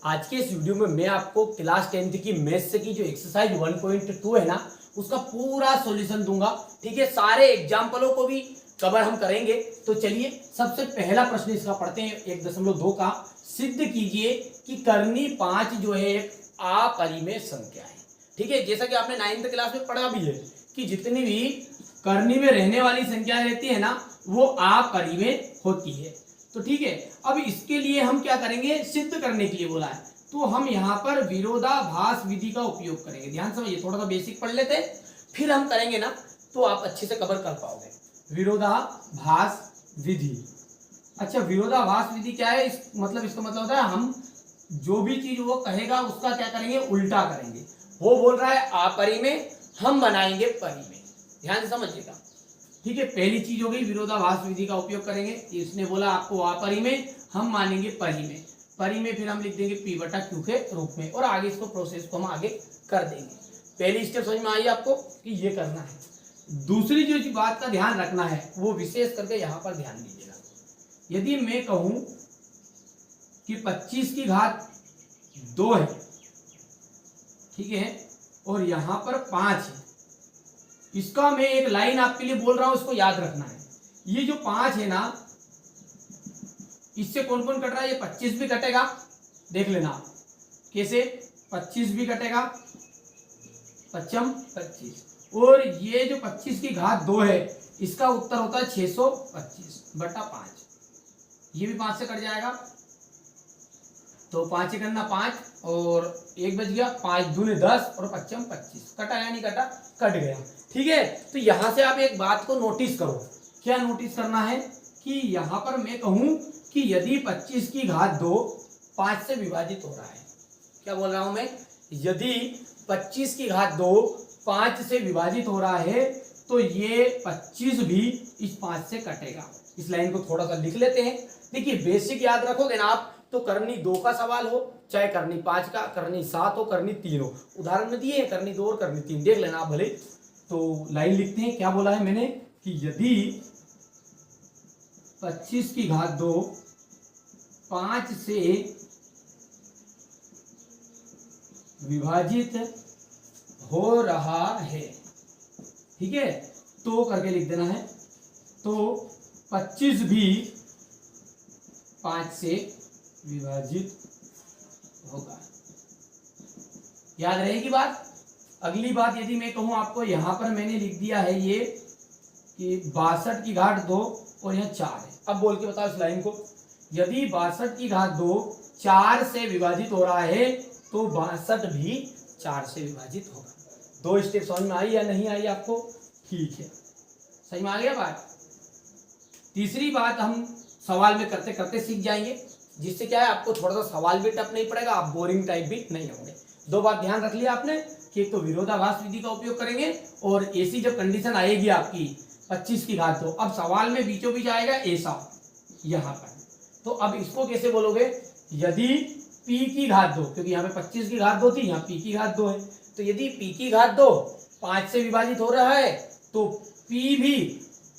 आज के इस वीडियो में मैं आपको क्लास 10th की मैथ्स की जो एक्सरसाइज 1.2 है ना उसका पूरा सॉल्यूशन दूंगा। ठीक है, सारे एग्जाम्पलों को भी कवर हम करेंगे। तो चलिए सबसे पहला प्रश्न इसका पढ़ते हैं 1.2 का। सिद्ध कीजिए कि करनी 5 जो है एक अपरिमेय संख्या है। ठीक है, जैसा कि आपने 9th क्लास में पढ़ा भी है कि जितनी भी करनी में रहने वाली संख्या रहती है ना वो अपरिमेय होती है। तो ठीक है, अब इसके लिए हम क्या करेंगे, सिद्ध करने के लिए बोला है तो हम यहाँ पर विरोधाभास विधि का उपयोग करेंगे। ध्यान समझिए, थोड़ा सा बेसिक पढ़ लेते हैं फिर हम करेंगे ना तो आप अच्छे से कवर कर पाओगे। विरोधाभास विधि। अच्छा, विरोधाभास विधि क्या है? इसका मतलब होता है हम जो भी चीज वो कहेगा उसका क्या करेंगे, उल्टा करेंगे। वो बोल रहा है अपरिमेय, हम बनाएंगे परिमेय। ध्यान से समझिएगा। ठीक है, पहली चीज हो गई विरोधाभास विधि का उपयोग करेंगे। इसने बोला आपको अपरिमेय, हम मानेंगे परिमेय। परिमेय फिर हम लिख देंगे P/Q के रूप में और आगे इसको प्रोसेस को हम आगे कर देंगे। पहली स्टेप समझ में आई आपको कि ये करना है। दूसरी जो बात का ध्यान रखना है वो विशेष करके यहाँ पर ध्यान दीजिएगा। यदि मैं कहूं कि 25 की घात 2 है, ठीक है, और यहां पर 5 है, इसका मैं एक लाइन आपके लिए बोल रहा हूं, इसको याद रखना है। ये जो 5 है ना, इससे कौन कौन कट रहा है? ये 25 भी कटेगा, देख लेना आप कैसे। 25 भी कटेगा, 25, और ये जो 25 की घात 2 है इसका उत्तर होता है 625/5। ये भी 5 से कट जाएगा, तो 5 करना 5 और 1 बच गया, 5 दूने 10 और 5 25। कटा या नहीं कटा? कट गया। ठीक है, तो यहां से आप एक बात को नोटिस करो। क्या नोटिस करना है कि यहां पर मैं कहूं कि यदि 25 की घात 2 5 से विभाजित हो रहा है, क्या बोल रहा हूं मैं? यदि 25 की घात 2 5 से विभाजित हो रहा है तो ये 25 भी इस 5 से कटेगा। इस लाइन को थोड़ा सा लिख लेते हैं। देखिए बेसिक याद रखोगे ना आप तो करनी 2 का सवाल हो चाहे करनी 5 का, करनी 7 हो, करनी 3 हो, उदाहरण में दिए करनी 2 और करनी 3, देख लेना आप भले। तो लाइन लिखते हैं, क्या बोला है मैंने कि यदि 25 की घात 2 5 से विभाजित हो रहा है, ठीक है, तो करके लिख देना है, तो 25 भी 5 से विभाजिट होगा। याद रहेगी बात। अगली बात यदि मैं कहूं आपको, यहां पर मैंने लिख दिया है ये कि 62 की घात 2 और यहाँ 4 है। अब बोल के बताओ इस लाइन को, यदि 62 की घात 2 4 से विभाजित हो रहा है तो 62 भी 4 से विभाजित होगा। 2 स्टेप समझ में आई या नहीं आई आपको? ठीक है, सही में आ गया बात। तीसरी बात हम सवाल में करते करते सीख जाएंगे, जिससे क्या है आपको थोड़ा सा सवाल भी टफ नहीं पड़ेगा, आप बोरिंग टाइप भी नहीं होंगे। 2 बात ध्यान रख लिया आपने कि एक तो विरोधाभास विधि का उपयोग करेंगे और ऐसी जब कंडीशन आएगी आपकी 25 की घात 2, अब सवाल में बीचों बीच आएगा ऐसा यहाँ पर, तो अब इसको कैसे बोलोगे? यदि p की घात 2, क्योंकि यहाँ पे 25 की घात 2 थी, यहाँ p की घात 2 है, तो यदि p की घात 2 5 से विभाजित हो रहा है तो p भी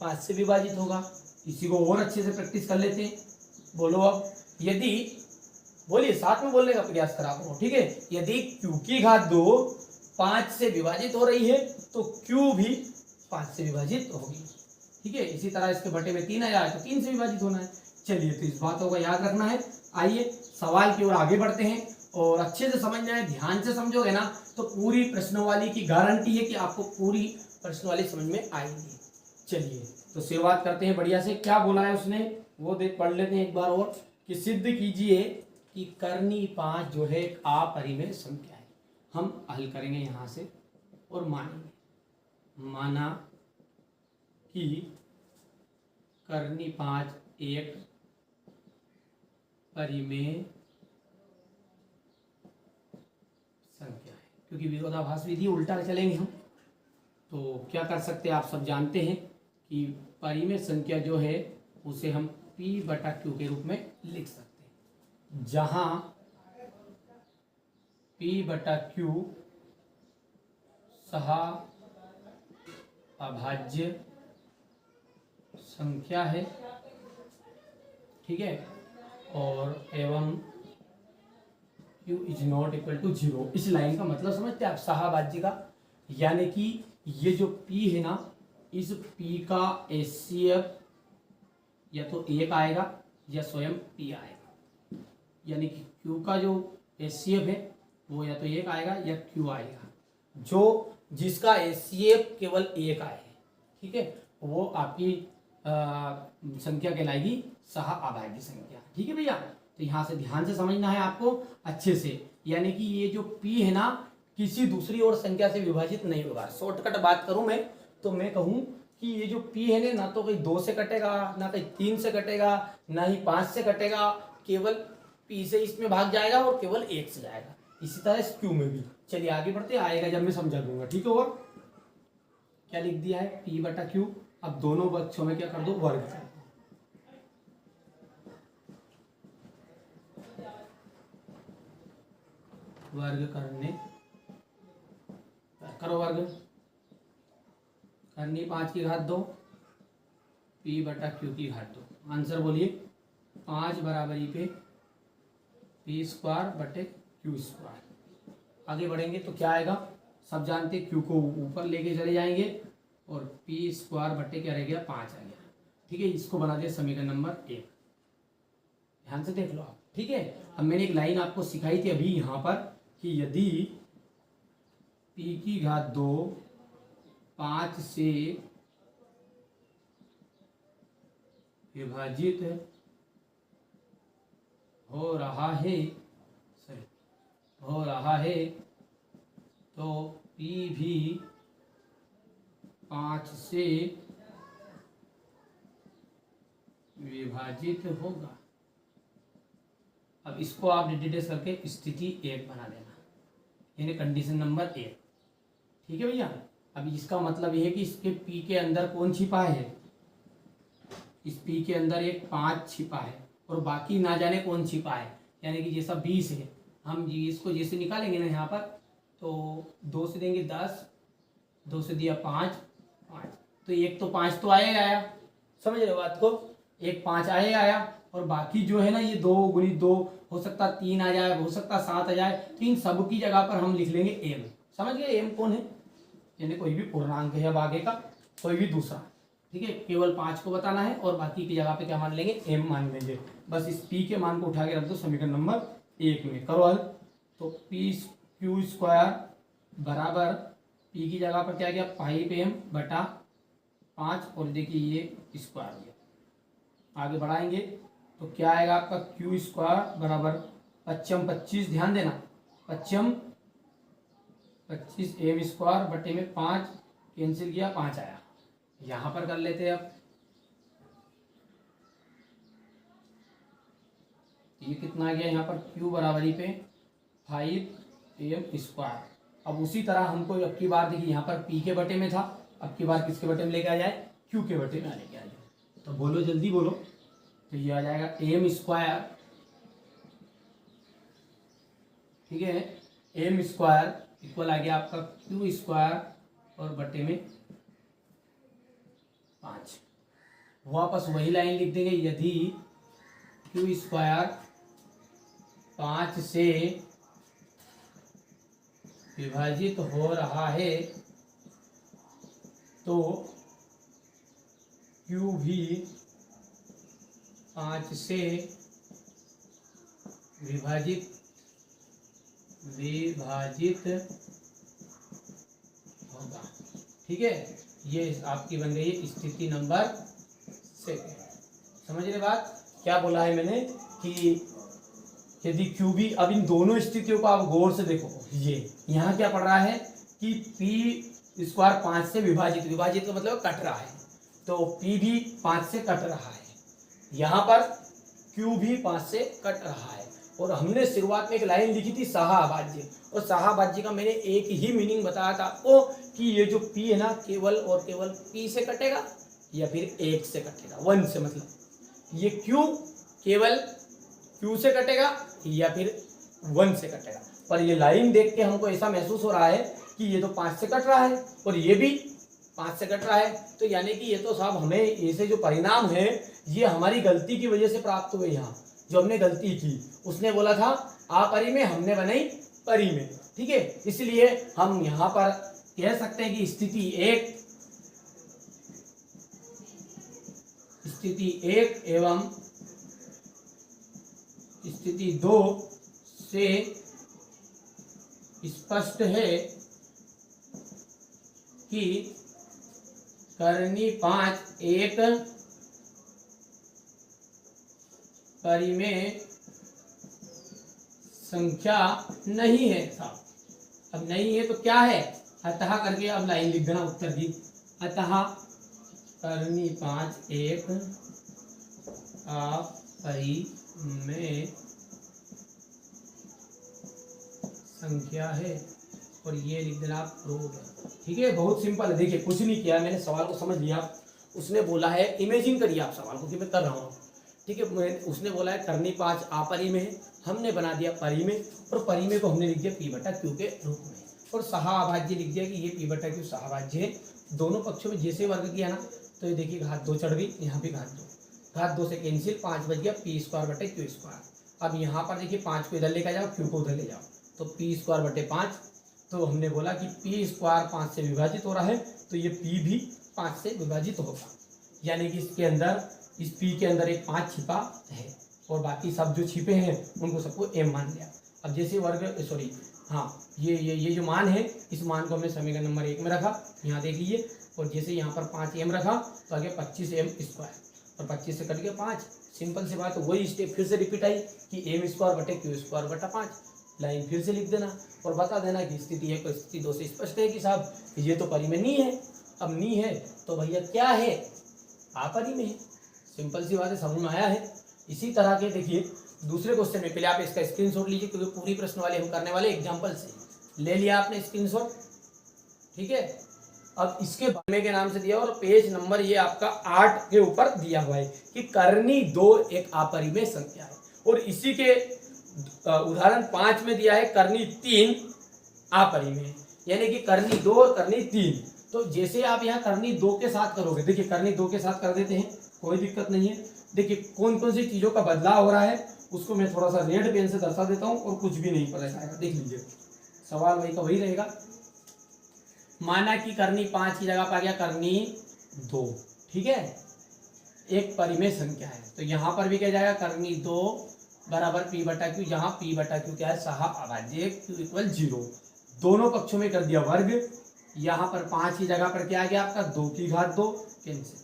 5 से विभाजित होगा। इसी को और अच्छे से प्रैक्टिस कर लेते हैं। बोलो अब, यदि, बोलिए साथ में बोलने का प्रयास करा करो, ठीक है। यदि q की घात 2 5 से विभाजित हो रही है तो q भी 5 से विभाजित होगी, ठीक है। इसी तरह इसके बटे में 3 आया है तो 3 से विभाजित होना है। चलिए, तो इस बातों का याद रखना है। आइए सवाल की ओर आगे बढ़ते हैं और अच्छे से समझना है। ध्यान से समझोगे ना तो पूरी प्रश्नवाली की गारंटी है कि आपको पूरी प्रश्नवाली समझ में आएगी। चलिए तो शुरुआत करते हैं बढ़िया से। क्या बोला है उसने वो देख पढ़ लेते हैं एक बार और, कि सिद्ध कीजिए कि करनी 5 जो है एक अपरिमेय संख्या है। हम हल करेंगे यहाँ से और मानेंगे, माना कि करनी 5 एक परिमेय संख्या है। क्योंकि विरोधाभास विधि उल्टा चलेंगे हम, तो क्या कर सकते हैं आप सब जानते हैं कि परिमेय संख्या जो है उसे हम P/Q के रूप में लिख सकते हैं, जहां P/Q सह अभाज्य संख्या है, ठीक है, और एवं Q is not equal to 0। इस लाइन का मतलब समझते हैं आप, शाहबाजी का, यानी कि ये जो P है ना, इस P का HCF या तो 1 आएगा या स्वयं P आएगा, यानी कि Q का जो HCF है वो या तो 1 आएगा या Q आएगा। जो जिसका HCF केवल 1 आए, ठीक है, वो आपकी संख्या कहलाएगी शाहअभाज्य संख्या। ठीक है भैया, तो यहाँ से ध्यान से समझना है आपको अच्छे से, यानी कि ये जो P है ना किसी दूसरी और संख्या से विभाजित नहीं होगा। शॉर्टकट बात करूं मैं तो मैं कहूं कि ये जो P है ना तो कहीं 2 से कटेगा, ना कहीं 3 से कटेगा, ना ही 5 से कटेगा, केवल P से इसमें भाग जाएगा और केवल 1 से जाएगा। इसी तरह इस Q में भी। चलिए आगे बढ़ते, आएगा जब मैं समझा दूंगा। ठीक है, और क्या लिख दिया है, P बटा Q। अब दोनों पक्षों में क्या कर दो, वर्ग कर दो। वर्ग करने, करो वर्ग, करनी 5 की घात 2, P बटा Q की घात 2। आंसर बोलिए, 5 बराबरी पे P स्क्वायर बटे Q स्क्वायर। आगे बढ़ेंगे तो क्या आएगा, सब जानते हैं, Q को ऊपर लेके चले जाएंगे और P स्क्वायर बटे क्या रह गया, 5 आ गया। ठीक है, इसको बना दिया समीकरण नंबर 1। ध्यान से देख लो आप। ठीक है, अब मैंने एक लाइन आपको सिखाई थी अभी यहाँ पर कि यदि P की घात 2 5 से विभाजित हो रहा है तो P भी 5 से विभाजित होगा। अब इसको आप डिटेल्स करके स्थिति 1 बना देना, यानी कंडीशन नंबर 1। ठीक है भैया, अब इसका मतलब यह है कि इसके P के अंदर कौन छिपा है, इस P के अंदर एक 5 छिपा है और बाकी ना जाने कौन छिपा है, यानी कि जैसा 20 है, हम इसको जैसे निकालेंगे ना यहाँ पर, तो 2 से देंगे 10, 2 से दिया 5, तो एक तो 5 तो आया, समझ रहे हो बात को, एक 5 आया और बाकी जो है ना ये 2 गुणित 2 हो सकता 3 आ जाए, हो सकता 7 आ जाए, तो इन सब की जगह पर हम लिख लेंगे m। समझ गए, m कौन है, यानी कोई भी पूर्णांक है अब आगे का कोई भी दूसरा। ठीक है, केवल 5 को बताना है और बाकी की जगह पे क्या मान लेंगे, m मान लेंगे। बस इस p के मान को उठा के रख दो समीकरण नंबर 1 में। करो हल, तो p क्यू स्क्वायर बराबर p की जगह पर क्या गया 5m बटा 5 और देखिए ये स्क्वायर हो गया। आगे बढ़ाएंगे तो क्या आएगा आपका क्यू स्क्वायर बराबर 55 25, ध्यान देना 55 25 m स्क्वायर बटे में 5 कैंसिल किया, 5 आया। यहां पर कर लेते हैं, अब ये कितना आ गया यहाँ पर q बराबरी पे 5m स्क्वायर। अब उसी तरह हमको अब की बार देखिए यहाँ पर p के बटे में था, अब की बार किसके बटे में लेके आ जाए, q के बटे में लेके आ जाए। तो बोलो जल्दी बोलो, तो ये आ जाएगा m स्क्वायर, ठीक है, m स्क्वायर इक्वल आ गया आपका q स्क्वायर और बटे में 5। वापस वही लाइन लिख देंगे, यदि q स्क्वायर 5 से विभाजित हो रहा है तो q भी 5 से विभाजित होगा। ठीक है, ये आपकी बन गई है स्थिति नंबर 2। समझ रहे बात, क्या बोला है मैंने कि यदि q भी, अब इन दोनों स्थितियों को आप गौर से देखो, ये यहाँ क्या पढ़ रहा है कि p स्क्वायर 5 से विभाजित का मतलब कट रहा है, तो p भी 5 से कट रहा है, यहाँ पर q भी 5 से कट रहा है। और हमने शुरुआत में एक लाइन लिखी थी शाहअभाज्य, और शाहअभाज्य का मैंने एक ही मीनिंग बताया था आपको कि ये जो p है ना केवल और केवल p से कटेगा या फिर 1 से कटेगा, 1 से, मतलब ये q केवल q से कटेगा या फिर 1 से कटेगा। पर ये लाइन देख के हमको ऐसा महसूस हो रहा है कि ये तो 5 से कट रहा है और ये भी 5 से कट रहा है, तो यानी कि ये तो साहब हमें ऐसे जो परिणाम है ये हमारी गलती की वजह से प्राप्त हुए। यहाँ जो हमने गलती की, उसने बोला था अपरिमेय हमने बनाई परिमेय, ठीक है। इसलिए हम यहाँ पर कह सकते हैं कि स्थिति एक एवं स्थिति 2 से स्पष्ट है कि कर्णी 5 एक परिमेय संख्या नहीं है। साहब अब नहीं है तो क्या है, अतः करके अब लाइन लिख देना उत्तर की। अतः कर्णी 5 एक अपरिमेय संख्या है और ये लिख देना आप प्रूव है, ठीक है। बहुत सिंपल है, देखिए कुछ नहीं किया मैंने, सवाल को समझ लिया। उसने बोला है, इमेजिन करिए आप सवाल को कि मैं कर रहा हूँ, ठीक है। उसने बोला है कर्णी 5 अपरिमेय है, हमने बना दिया परिमेय और परिमेय को हमने लिख दिया p बटा q के रूप में और सहाभाज्य लिख दिया कि ये p बटा q सहाभाज्य है। दोनों पक्षों में जैसे वर्ग किया ना तो ये देखिए घात 2 चढ़ गई, यहाँ भी घात 2 से कैंसिल, 5 बच गया p स्क्वायर बटे q स्क्वायर। अब यहाँ पर देखिए 5 को इधर लेकर जाओ, q को उधर ले जाओ तो p स्क्वायर बटे 5। तो हमने बोला कि p स्क्वायर 5 से विभाजित हो रहा है तो ये p भी 5 से विभाजित होगा, यानी कि इसके अंदर इस p के अंदर एक 5 छिपा है और बाकी सब जो छिपे हैं उनको सबको m मान लिया। अब जैसे वर्ग सॉरी हाँ ये जो मान है इस मान को हमने समीकरण नंबर 1 में रखा, यहाँ देख लीजिए। और जैसे यहाँ पर 5m रखा तो आगे 25m स्क्वायर और 25 से कट गया 5। सिंपल सी बात, वही स्टेप फिर से रिपीट आई कि m स्क्वायर बटे q स्क्वायर बटा 5। लाइन फिर से लिख देना और बता देना कि स्थिति 1 और स्थिति 2 से स्पष्ट है कि साहब ये तो परिमेय नहीं है। अब नहीं है तो भैया क्या है, अपरिमेय है। सिंपल सी बात है, समझ में आया है। इसी तरह के देखिए दूसरे क्वेश्चन में, पहले आप इसका स्क्रीनशॉट लीजिए क्योंकि पूरी प्रश्न वाले हम करने वाले एग्जांपल से। ले लिया आपने स्क्रीनशॉट, ठीक है। अब इसके परिमेय के नाम से दिया और पेज नंबर ये आपका 8 के ऊपर दिया हुआ है कि कर्णी 2 एक अपरिमेय संख्या है और इसी के उदाहरण 5 में दिया है कर्णी 3 अपरिमेय, यानी कि कर्णी 2 और कर्णी 3। तो जैसे आप यहाँ कर्णी 2 के साथ करोगे, देखिए कर्णी 2 के साथ कर देते हैं, कोई दिक्कत नहीं है। देखिए कौन कौन सी चीजों का बदलाव हो रहा है उसको मैं थोड़ा सा रेड पेन से दर्शा देता हूँ और कुछ भी नहीं पता जाएगा। देख लीजिए सवाल वही का वही रहेगा। माना कि कर्णी 5 की जगह पर आ गया कर्णी 2, ठीक है, एक परिमेय संख्या है तो यहाँ पर भी क्या जाएगा कर्णी 2 बराबर p बटा q, जहाँ p बटा q क्या है, सहाभाज्य q इक्वल 0। दोनों पक्षों में कर दिया वर्ग। यहाँ पर 5 की जगह पर क्या आ गया आपका 2 की घात 2 कैंसिल,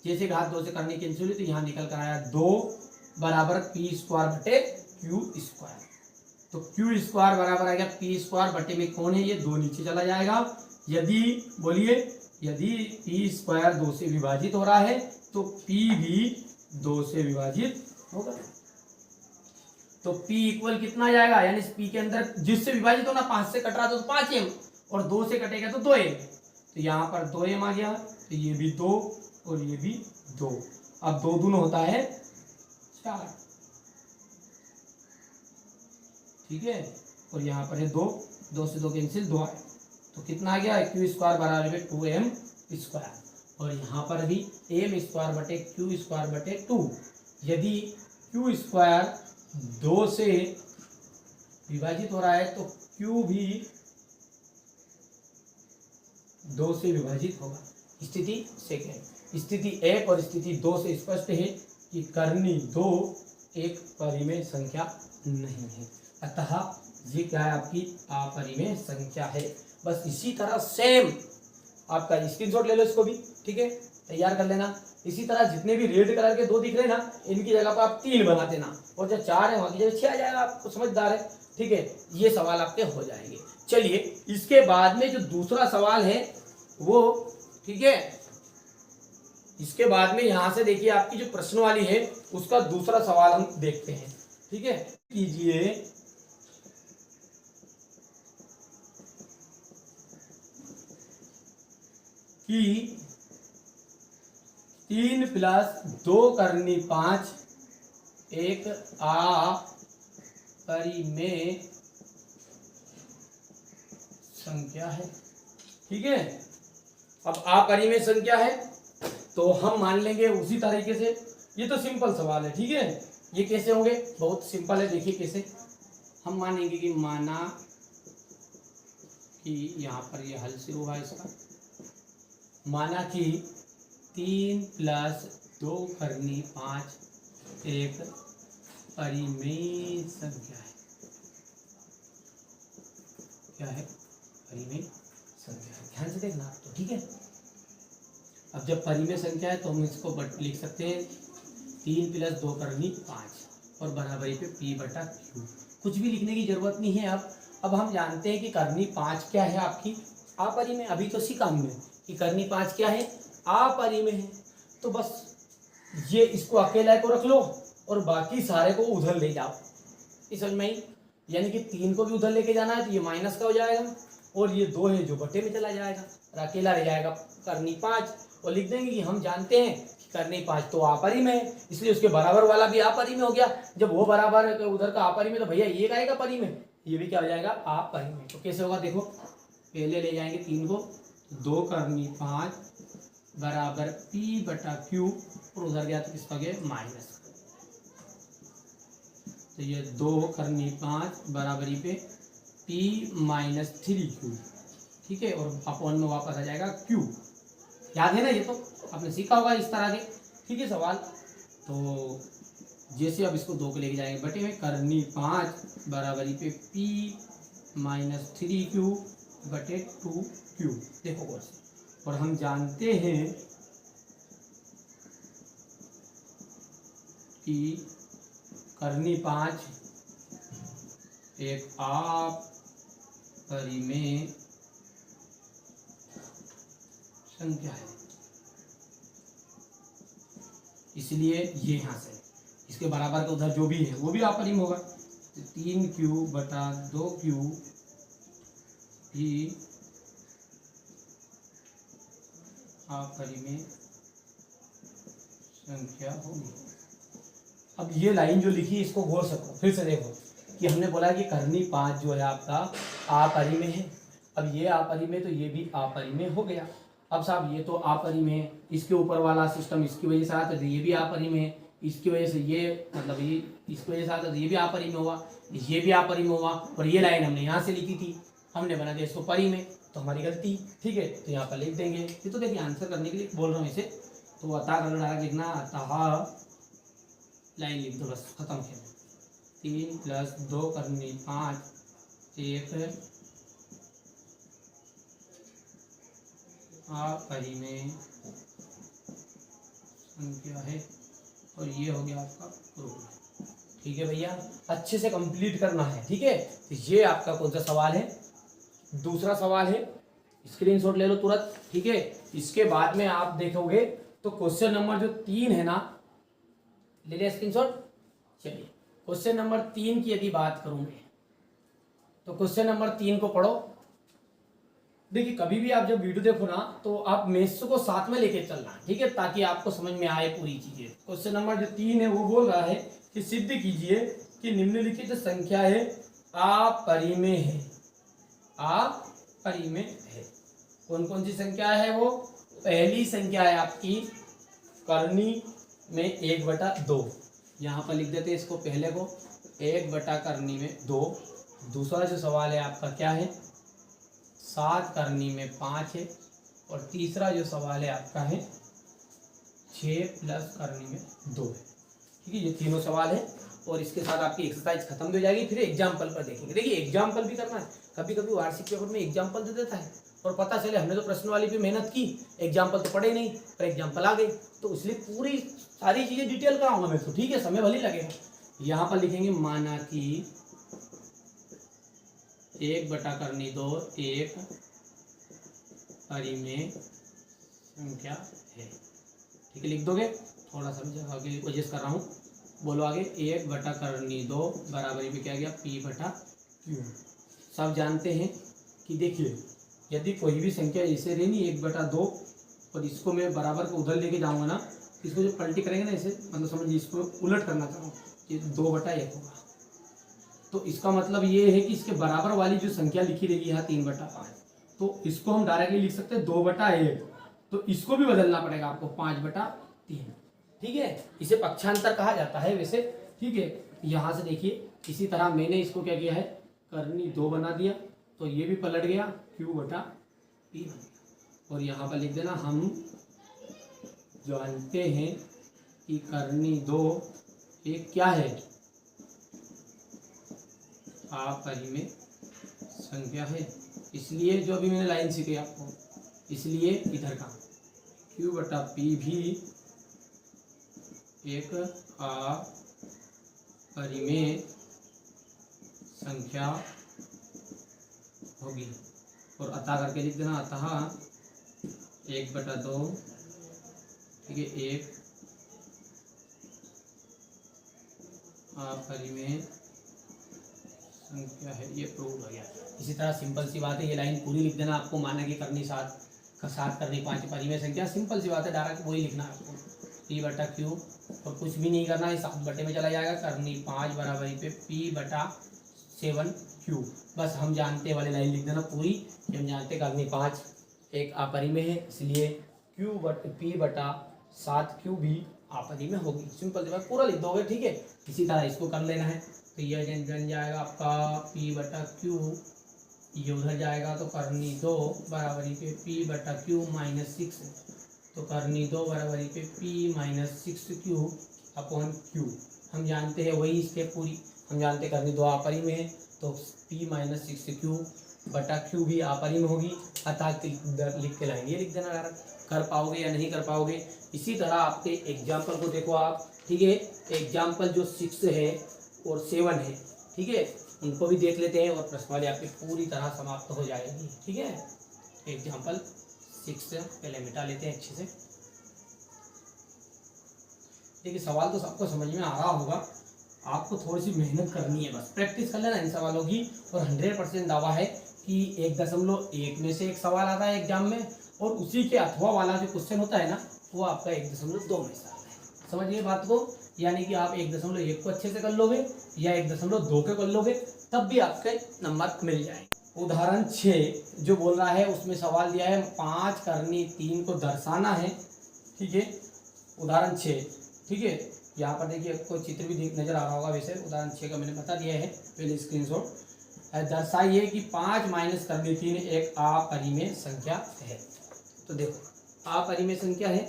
जैसे घात 2 से करनी कैंसिल हुई तो यहाँ निकल कर आया 2 बराबर p स्क्वायर बटे q स्क्वायर। तो q स्क्वायर बराबर आ गया p स्क्वायर बटे में कौन है ये 2 नीचे चला जाएगा। यदि बोलिए यदि p स्क्वायर 2 से विभाजित हो रहा है तो p भी 2 से विभाजित होगा। तो p इक्वल कितना आ जाएगा, यानी p के अंदर जिससे विभाजित होना 5 से कट रहा तो 5m और 2 से कटेगा तो 2m। तो यहाँ पर 2m आ गया तो ये भी 2 और ये भी 2। अब 2 दूनो होता है 4, ठीक है। और यहाँ पर है 2 से 2 कैंसिल, 2 आए तो कितना आ गया q स्क्वायर बराबर 2m स्क्वायर। और यहाँ पर भी m स्क्वायर बटे q स्क्वायर बटे 2। यदि q स्क्वायर 2 से विभाजित हो रहा है तो q भी 2 से विभाजित होगा। स्थिति सेकेंड, स्थिति 1 और स्थिति 2 से स्पष्ट है कि कर्णी 2 एक परिमेय संख्या नहीं है, अतः ये क्या है आपकी अपरिमेय संख्या है। बस इसी तरह सेम आपका स्क्रीनशॉट ले लो इसको भी, ठीक है, तैयार कर लेना। इसी तरह जितने भी रेड कलर के 2 दिख रहे हैं ना इनकी जगह पर आप 3 बना देना और जब 4 है वहां की जगह 6 आ जाएगा। आपको समझदार है, ठीक है। ये सवाल आपके हो जाएंगे। चलिए इसके बाद में जो दूसरा सवाल है वो, ठीक है, इसके बाद में यहां से देखिए आपकी जो प्रश्न वाली है उसका दूसरा सवाल हम देखते हैं, ठीक है। कीजिए कि 3 + 2 कर्णी 5 एक अपरिमेय संख्या है, ठीक है। अब अपरिमेय संख्या है तो हम मान लेंगे उसी तरीके से। ये तो सिंपल सवाल है, ठीक है। ये कैसे होंगे, बहुत सिंपल है, देखिए कैसे। हम मानेंगे कि माना कि यहाँ पर ये हल से हुआ इसका, माना कि 3 + 2 करनी 5 एक परिमेय संख्या है। क्या है? परिमेय संख्या है। ध्यान से देखना आप तो, ठीक है। अब जब परिमेय संख्या है तो हम इसको लिख सकते हैं 3 + 2 करनी 5 और बराबरी पे p/q। कुछ भी लिखने की जरूरत नहीं है। अब हम जानते हैं कि करनी 5 क्या है आपकी, अपरिमेय। अभी तो सीखा हमने कि करनी 5 क्या है, अपरिमेय है। तो बस ये इसको अकेला को रख लो और बाकी सारे को उधर ले जाओ, इस समझ में आई। यानी कि 3 को भी उधर लेके जाना है तो ये माइनस का हो जाएगा और ये 2 है जो बटे में चला जाएगा और अकेला रह जाएगा करनी 5। और लिख देंगे कि हम जानते हैं कि करनी 5 तो अपरिमेय है, इसलिए उसके बराबर वाला भी अपरिमेय हो गया। जब वो बराबर है उधर का अपरिमेय तो भैया ये आएगा परिमेय, ये भी क्या हो जाएगा अपरिमेय। तो कैसे होगा देखो, पहले ले जाएंगे 3 को, 2 करनी 5 बराबर p/q और उधर गया तो किसका गया माइनस। तो ये 2 करनी 5 बराबरी पे p-3q, ठीक है। और अपॉन में वापस आ जाएगा q। याद है ना, ये तो आपने सीखा होगा इस तरह के, ठीक है सवाल। तो जैसे अब इसको 2 को लेके जाएंगे बटे में, करनी 5 बराबरी पे p-3q बटे 2q। देखो कौन से, और हम जानते हैं कि करनी 5 एक अपरिमेय संख्या है, इसलिए ये यहाँ से इसके बराबर का उधर जो भी है वो भी अपरिमेय होगा। तो 3q बटा 2q भी अपरिमेय संख्या होगी। अब ये लाइन जो लिखी इसको गौर से करो, फिर से देखो कि हमने बोला कि करनी 5 जो है आपका अपरिमेय है। अब ये अपरिमेय तो ये भी अपरिमेय हो गया। अब साहब ये तो अपरिमेय, इसके ऊपर वाला सिस्टम इसकी वजह से आता है, ये भी अपरिमेय, इसकी वजह से ये मतलब ये इसकी वजह से आता है, ये भी अपरिमेय हुआ, ये भी अपरिमेय हुआ। और ये लाइन हमने यहाँ से लिखी थी, हमने बना दिया इसको परिमेय, तो हमारी गलती, ठीक है। तो यहाँ पर लिख देंगे। ये तो देखिए आंसर करने के लिए बोल रहा हूँ इसे, तो अतः लिखना, अतः लाइन लिख दो बस, खत्म किया। 3 + 2 करनी 5 एक अपरिमेय संख्या है और ये हो गया आपका प्रूफ, ठीक है भैया। अच्छे से कंप्लीट करना है, ठीक है। तो ये आपका कौन सा सवाल है, दूसरा सवाल है, स्क्रीनशॉट ले लो तुरंत, ठीक है। इसके बाद में आप देखोगे तो क्वेश्चन नंबर जो 3 है ना, ले लिया स्क्रीनशॉट। चलिए क्वेश्चन नंबर 3 की यदि बात करूं मैं, तो क्वेश्चन नंबर 3 को पढ़ो। देखिए कभी भी आप जब वीडियो देखो ना तो आप मैथ्स को साथ में लेके चलना, ठीक है, ताकि आपको समझ में आए पूरी चीजें। क्वेश्चन नंबर जो 3 है वो बोल रहा है कि सिद्ध कीजिए कि निम्नलिखित जो संख्या है अपरिमेय है। अपरिमेय है। कौन कौन सी संख्या है वो? पहली संख्या है आपकी करनी में 1/2, यहाँ पर लिख देते हैं इसको पहले को, 1 करनी में 2। दूसरा जो सवाल है आपका क्या है, 7 करनी में 5 है। और तीसरा जो सवाल है आपका है 6 करनी में 2 है, ठीक है। ये तीनों सवाल है और इसके साथ आपकी एक्सरसाइज खत्म हो जाएगी। फिर एग्जाम्पल पर देखेंगे। देखिए एग्जाम्पल भी करना है, कभी कभी वार्षिक पेपर में एग्जाम्पल दे देता है और पता चले हमने तो प्रश्न वाली पे मेहनत की, एग्जाम्पल तो पढ़े नहीं पर एग्जाम्पल आ गए, तो इसलिए पूरी सारी चीजें डिटेल कराऊंगा मैं तो, ठीक है, समय भले लगेगा। यहाँ पर लिखेंगे माना कि 1 करनी 2 एक परिमेय संख्या है, ठीक है। लिख दोगे, थोड़ा सा जगह आगे वजह कर रहा हूँ, बोलो आगे। 1 करनी 2 बराबरी पे क्या गया p/q। सब जानते हैं कि देखिए यदि कोई भी संख्या ऐसे रहनी 1/2 और इसको मैं बराबर को उधर लेके जाऊंगा ना, इसको जो पलटी करेंगे ना इसे, मतलब समझिए इसको उलट करना चाहूँ, ये 2/1 होगा। तो इसका मतलब ये है कि इसके बराबर वाली जो संख्या लिखी रहेगी यहाँ 3/5, तो इसको हम डायरेक्टली लिख सकते हैं 2/1। तो इसको भी बदलना पड़ेगा आपको 5/3, ठीक है। इसे पक्षांतर कहा जाता है वैसे, ठीक है। यहाँ से देखिए इसी तरह मैंने इसको क्या किया है, करनी 2 बना दिया, तो ये भी पलट गया, Q बटा P बन गया। और यहाँ पर लिख देना, हम जानते हैं कि करनी 2 एक क्या है, अपरिमेय संख्या है। इसलिए जो अभी मैंने लाइन सीखी आपको, इसलिए इधर का Q बटा P भी एक अपरिमेय संख्या होगी। और अतः करके लिख देना, अतः 1/2, ठीक है, एक अपरिमेय संख्या है। ये प्रूव हो गया। इसी तरह सिंपल सी बात है, ये लाइन पूरी लिख देना आपको। माना कि करनी 7 करनी 5 परिमेय संख्या, सिंपल सी बात है, डायरेक्ट वही लिखना है आपको, P बटा Q, और कुछ भी नहीं करना है, 7 बटे में चला जाएगा, करनी 5 बराबरी पे P बटा 7Q। बस हम जानते वाली लाइन लिख देना पूरी, हम जानते करनी 5 एक अपरिमेय है, इसलिए P बटा 7Q भी अपरिमेय होगी। सिंपल सी बात, पूरा लिख दोगे, ठीक है। इसी तरह इसको कर लेना है, तो यह बन जाएगा आपका P बटा Q, ये उधर जाएगा तो करनी 2 बराबरी पे P बटा Q माइनस 6, तो करनी 2 बराबरी पे P minus 6Q upon Q। हम जानते हैं वही स्टेप पूरी, हम जानते करनी 2 अपरिमेय है, तो P माइनस 6Q बटा Q भी अपरिमेय होगी। अतः लिख के लाएंगे, लिख देना डायरेक्ट। कर पाओगे या नहीं कर पाओगे। इसी तरह आपके एग्जाम्पल को देखो आप, ठीक है। एग्जाम्पल जो 6 है और 7 है, ठीक है, उनको भी देख लेते हैं और प्रश्नावली आपकी पूरी तरह समाप्त हो जाएगी, ठीक है। एग्जाम्पल 6 पहले मिटा लेते हैं अच्छे से। देखिए सवाल तो सबको समझ में आ रहा होगा, आपको थोड़ी सी मेहनत करनी है, बस प्रैक्टिस कर लेना इन सवालों की। और 100% दावा है कि 1.1 में से एक सवाल आता है एग्जाम में, और उसी के अथवा वाला जो क्वेश्चन होता है ना, वो आपका 1.2 में से आता है। समझिए बात को, यानी कि आप 1.1 को अच्छे से कर लोगे या 1.2 के कर लोगे, तब भी आपके नंबर मिल जाएंगे। उदाहरण 6 जो बोल रहा है, उसमें सवाल दिया है 5 करनी 3 को दर्शाना है, ठीक है। उदाहरण 6, ठीक है। यहाँ पर देखिए आपको चित्र भी नजर आ रहा होगा, वैसे उदाहरण 6 का मैंने बता दिया है, पहले स्क्रीनशॉट। दर्शाइए कि 5 माइनस करनी 3 एक अपरिमेय संख्या है। तो देखो अपरिमेय संख्या है,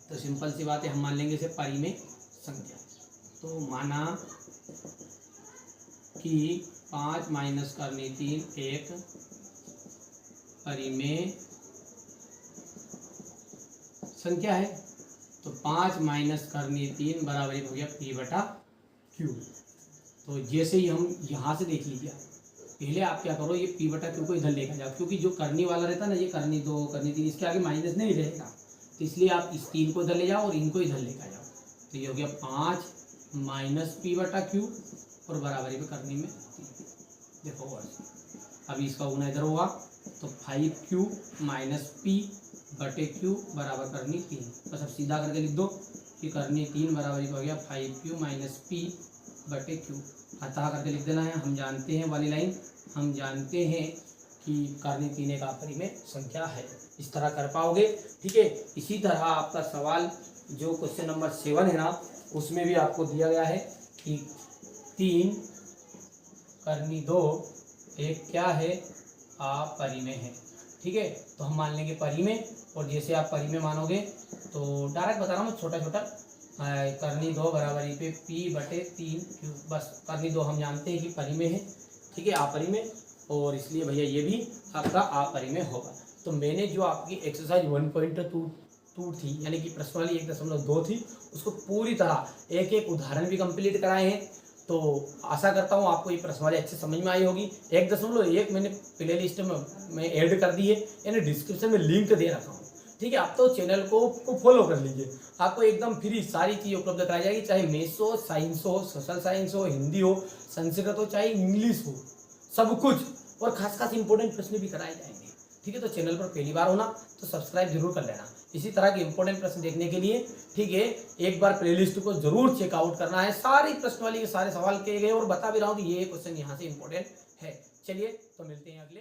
तो सिंपल सी बात है, हम मान लेंगे इसे परिमेय संख्या। तो माना कि 5 माइनस करनी 3 एक परिमेय संख्या है, तो 5 माइनस करनी 3 बराबरी हो गया P बटा Q। तो जैसे ही हम यहाँ से देख लीजिए, पहले आप क्या करो, ये P बटा Q को इधर लेकर जाओ, क्योंकि जो करनी वाला रहता है ना, ये करनी 2 करनी 3, इसके आगे माइनस नहीं रहेगा, तो इसलिए आप इस 3 को इधर ले जाओ और इनको इधर लेकर जाओ। तो ये हो गया 5 माइनस P बटा Q और बराबरी पे करनी में 3। देखो अभी इसका गुना इधर होगा, तो 5Q माइनस P बटे Q बराबर करनी 3। बस अब सीधा करके लिख दो कि करनी 3 बराबरी हो गया 5Q माइनस P बटे Q। अतः करके लिख देना है, हम जानते हैं वाली लाइन, हम जानते हैं कि करनी 3 एक अपरिमेय संख्या है। इस तरह कर पाओगे, ठीक है। इसी तरह आपका सवाल जो क्वेश्चन नंबर 7 है ना, उसमें भी आपको दिया गया है कि 3 करनी 2 एक क्या है, अपरिमेय है, ठीक है। तो हम मान लेंगे परिमेय, और जैसे आप परिमेय मानोगे तो डायरेक्ट बता रहा हूँ, छोटा छोटा करनी 2 बराबरी पे P बटे 3Q। बस करनी 2 हम जानते हैं कि परिमेय है, ठीक है, अपरिमेय, और इसलिए भैया ये भी आपका अपरिमेय होगा। तो मैंने जो आपकी एक्सरसाइज 1.2 थी, यानी कि प्रश्नावली 1.2 थी, उसको पूरी तरह एक एक उदाहरण भी कंप्लीट कराए हैं। तो आशा करता हूँ आपको ये प्रश्नावली अच्छे समझ में आई होगी। 1.1 मैंने प्ले लिस्ट में ऐड कर दी है, यानी डिस्क्रिप्शन में लिंक दे रखा हूँ, ठीक है। आप तो चैनल को फॉलो कर लीजिए, आपको एकदम फ्री सारी चीज़ उपलब्ध कराई जाएगी, चाहे मैथ्स हो, साइंस हो, सोशल साइंस हो, हिंदी हो, संस्कृत हो, चाहे इंग्लिश हो, सब कुछ, और खास इंपॉर्टेंट प्रश्न भी कराए जाएंगे, ठीक है। तो चैनल पर पहली बार होना तो सब्सक्राइब जरूर कर लेना, इसी तरह के इंपॉर्टेंट प्रश्न देखने के लिए, ठीक है। एक बार प्लेलिस्ट को जरूर चेकआउट करना है, सारी प्रश्नावली के सारे सवाल किए गए, और बता भी रहा हूँ कि ये क्वेश्चन यहाँ से इंपॉर्टेंट है। चलिए तो मिलते हैं अगले